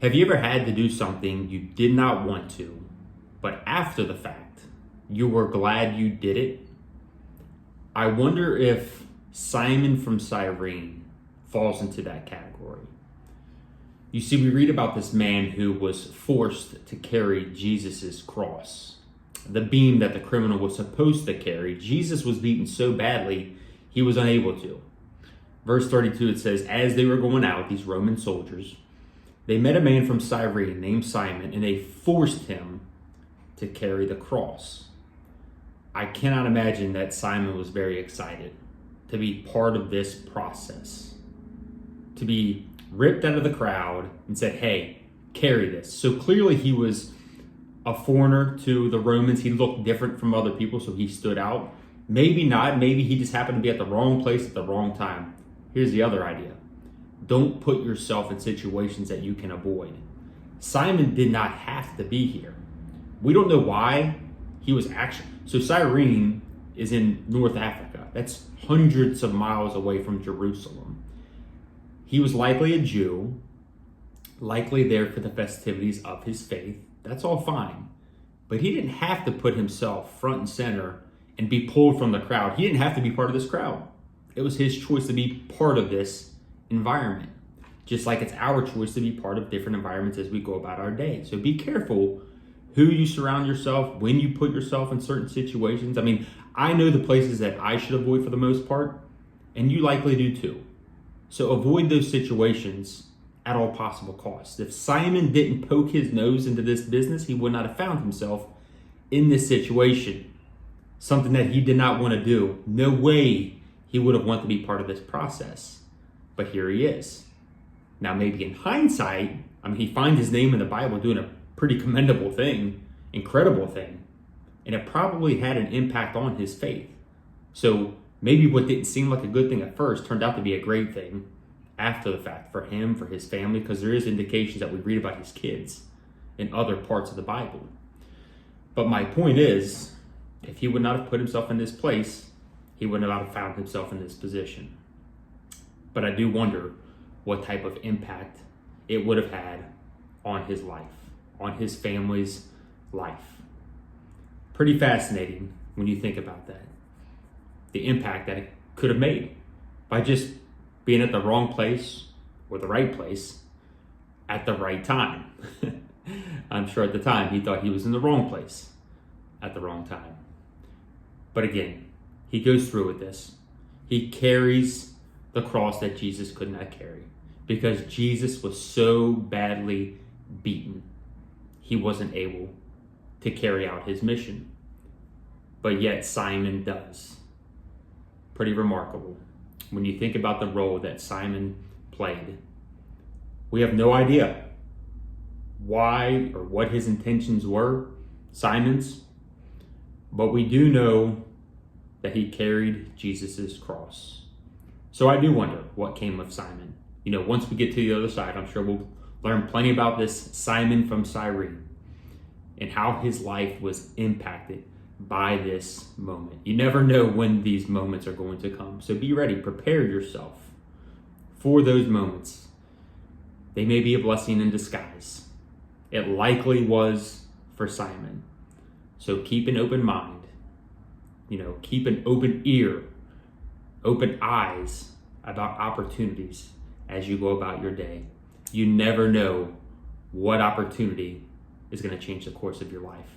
Have you ever had to do something you did not want to, but after the fact, you were glad you did it? I wonder if Simon from Cyrene falls into that category. You see, we read about this man who was forced to carry Jesus' cross, the beam that the criminal was supposed to carry. Jesus was beaten so badly, he was unable to. Verse 32, it says, as they were going out, these Roman soldiers, they met a man from Cyrene named Simon, and they forced him to carry the cross. I cannot imagine that Simon was very excited to be part of this process, to be ripped out of the crowd and said, hey, carry this. So clearly he was a foreigner to the Romans. He looked different from other people, so he stood out. Maybe not. Maybe he just happened to be at the wrong place at the wrong time. Here's the other idea. Don't put yourself in situations that you can avoid. Simon did not have to be here. We don't know why he was actually... So Cyrene is in North Africa. That's hundreds of miles away from Jerusalem. He was likely a Jew, likely there for the festivities of his faith. That's all fine. But he didn't have to put himself front and center and be pulled from the crowd. He didn't have to be part of this crowd. It was his choice to be part of this environment, just like it's our choice to be part of different environments as we go about our day. So be careful who you surround yourself, when you put yourself in certain situations. I mean, I know the places that I should avoid for the most part, and you likely do too. So avoid those situations at all possible costs. If Simon didn't poke his nose into this business, he would not have found himself in this situation, something that he did not want to do. No way he would have wanted to be part of this process. But here he is. Now, maybe in hindsight, he finds his name in the Bible doing a pretty commendable thing, incredible thing, and it probably had an impact on his faith. So maybe what didn't seem like a good thing at first turned out to be a great thing after the fact for him, for his family, because there is indications that we read about his kids in other parts of the Bible. But my point is, if he would not have put himself in this place, he would not have found himself in this position. But I do wonder what type of impact it would have had on his life, on his family's life. Pretty fascinating when you think about that. The impact that it could have made by just being at the wrong place or the right place at the right time. I'm sure at the time he thought he was in the wrong place at the wrong time. But again, he goes through with this. He carries the cross that Jesus could not carry because Jesus was so badly beaten. He wasn't able to carry out his mission. But yet Simon does. Pretty remarkable. When you think about the role that Simon played, we have no idea why or what his intentions were, Simon's, but we do know that he carried Jesus' cross. So I do wonder what came of Simon. Once we get to the other side, I'm sure we'll learn plenty about this Simon from Cyrene and how his life was impacted by this moment. You never know when these moments are going to come. So be ready, prepare yourself for those moments. They may be a blessing in disguise. It likely was for Simon. So keep an open mind. Keep an open ear, open eyes about opportunities as you go about your day. You never know what opportunity is going to change the course of your life.